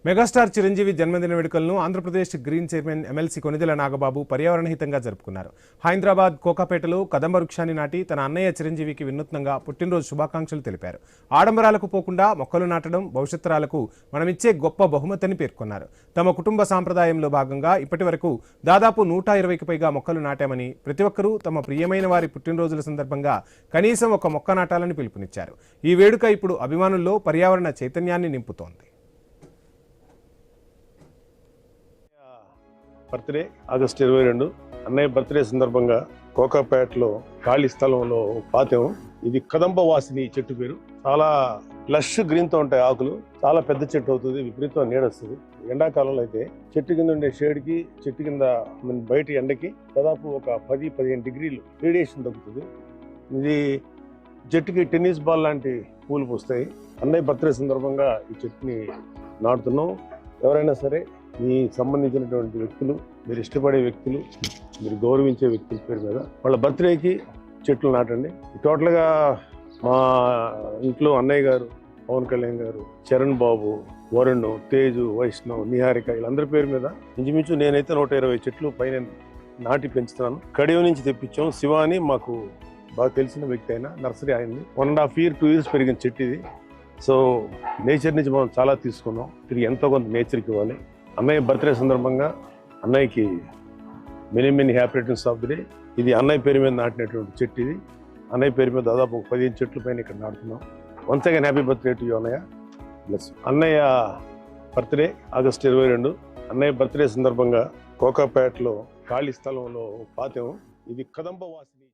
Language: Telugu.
మెగాస్టార్ చిరంజీవి జన్మదిన వేడుకలను Andhra Pradesh green chairman MLC Konidela Nagababu పర్యావరణ హితంగా జరుపుకున్నారు. హైదరాబాద్ కోకాపేటలో కదంబ వృక్షాన్ని నాటి తన అన్నయ్య చిరంజీవికి వినూత్నంగా పుట్టినరోజు శుభాకాంక్షలు తెలిపారు. ఆడంబరాలకు పోకుండా మొక్కలు నాటడం భవిష్యత్ తరాలకు మనమిచ్చే గొప్ప బహుమతిని పేర్కొన్నారు. తమ కుటుంబ సాంప్రదాయంలో భాగంగా ఇప్పటివరకు దాదాపు 120కి పైగా మొక్కలు నాటామని, ప్రతి ఒక్కరూ తమ ప్రియమైన వారి పుట్టినరోజుల సందర్భంగా కనీసం ఒక మొక్క నాటాలని పిలుపునిచ్చారు. ఈ వేడుక ఇప్పుడు అభిమానుల్లో పర్యావరణ చైతన్యాన్ని నింపుతోంది. బర్త్డే ఆగస్టు 22 అన్నయ్య బర్త్డే సందర్భంగా కోకాపేటలో ఖాళీ స్థలంలో పాతెం. ఇది కదంబ వాసిని చెట్టు పేరు. చాలా లష్ గ్రీన్ తో ఉంటాయి ఆకులు. చాలా పెద్ద చెట్టు అవుతుంది, విపరీతం నీడ వస్తుంది. ఎండాకాలంలో అయితే చెట్టు కింద ఉండే షేడ్ కి చెట్టు కింద బయట ఎండకి దాదాపు ఒక 10-15 డిగ్రీలు రేడియేషన్ తగ్గుతుంది. ఇది చెట్టుకి టెన్నిస్ బాల్ లాంటి పూలు పూస్తాయి. అన్నయ్య బర్త్డే సందర్భంగా ఈ చెట్టుని నాటుతున్నాం. ఎవరైనా సరే మీ సంబంధించినటువంటి వ్యక్తులు, మీరు ఇష్టపడే వ్యక్తులు, మీరు గౌరవించే వ్యక్తుల పేరు మీద వాళ్ళ బర్త్డేకి చెట్లు నాటండి. టోటల్గా మా ఇంట్లో అన్నయ్య గారు, పవన్ కళ్యాణ్ గారు, చరణ్ బాబు, వరుణ్, తేజు, వైష్ణవ్, నిహారిక వీళ్ళందరి పేరు మీద ఇంచుమించు నేనైతే 120 చెట్లు పైన నాటి పెంచుతున్నాను. కడియం నుంచి తెప్పించాం. శివ అని మాకు బాగా తెలిసిన వ్యక్తి అయినా నర్సరీ అయింది. 1.5 year 2 years పెరిగిన చెట్టు ఇది. సో నేచర్ నుంచి మనం చాలా తీసుకున్నాం. తిరిగి ఎంతో కొంత నేచర్కి ఇవ్వాలి. అన్నయ్య బర్త్డే సందర్భంగా అన్నయ్యకి many happy returns of the day. ఇది అన్నయ్య పేరు మీద నాటినటువంటి చెట్టు. ఇది అన్నయ్య పేరు మీద దాదాపు 15 చెట్ల పైన ఇక్కడ నాటుతున్నాం. Once again happy birthday to you అన్నయ్య. ప్లస్ అన్నయ్య బర్త్డే ఆగస్టు 22 అన్నయ్య బర్త్డే సందర్భంగా కోకాపేటలో ఖాళీ స్థలంలో పాతెం. ఇది కదంబ వాసిని.